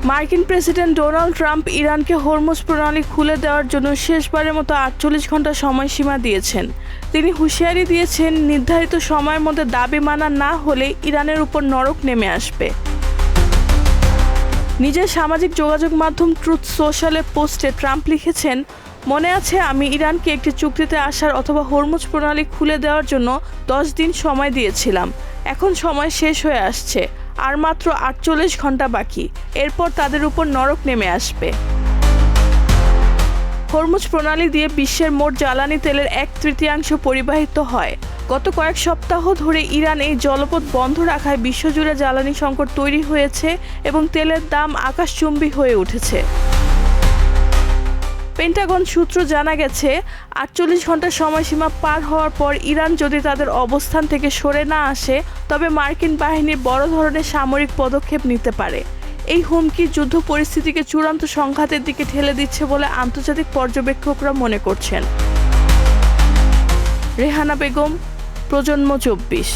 মার্কিন president Donald Trump ইরানকে Hormuz প্রণালী খুলে দেওয়ার জন্য শেষবারের মতো 48 ঘন্টা সময়সীমা দিয়েছেন। তিনি হুঁশিয়ারি দিয়েছেন, নির্ধারিত সময়ের মধ্যে দাবি মানা না হলে ইরানের উপর নরক নেমে আসবে। নিজের সামাজিক যোগাযোগ মাধ্যম ট্রুথ সোশ্যালে পোস্টে ট্রাম্প লিখেছেন, মনে আছে আমি ইরানকে একটি চুক্তিতে আসার অথবা হরমুজ প্রণালী খুলে দেওয়ার জন্য 10 দিন সময় দিয়েছিলাম। এখন সময় শেষ হয়ে আসছে, আর মাত্র 48 ঘন্টা বাকি, এরপর তাদের উপর নরক নেমে আসবে। হরমুজ প্রণালী দিয়ে বিশ্বের মোট জ্বালানি তেলের 1/3 পরিবাহিত হয়। গত কয়েক সপ্তাহ ধরে ইরান এই জলপথ বন্ধ রাখায় বিশ্বজুড়ে জ্বালানি সংকট তৈরি হয়েছে এবং তেলের দাম আকাশচুম্বী হয়ে উঠেছে। পেন্টাগন সূত্র জানা গেছে, 48 ঘন্টা সময়সীমা পার হওয়ার পর ইরান যদি তাদের অবস্থান থেকে সরে না আসে, তবে মার্কিন বাহিনীর বড় ধরনের সামরিক পদক্ষেপ নিতে পারে। এই হুমকি যুদ্ধ পরিস্থিতিকে চূড়ান্ত সংঘাতের দিকে ঠেলে দিচ্ছে বলে আন্তর্জাতিক পর্যবেক্ষকরা মনে করছেন। রেহানা বেগম, প্রজন্ম 24।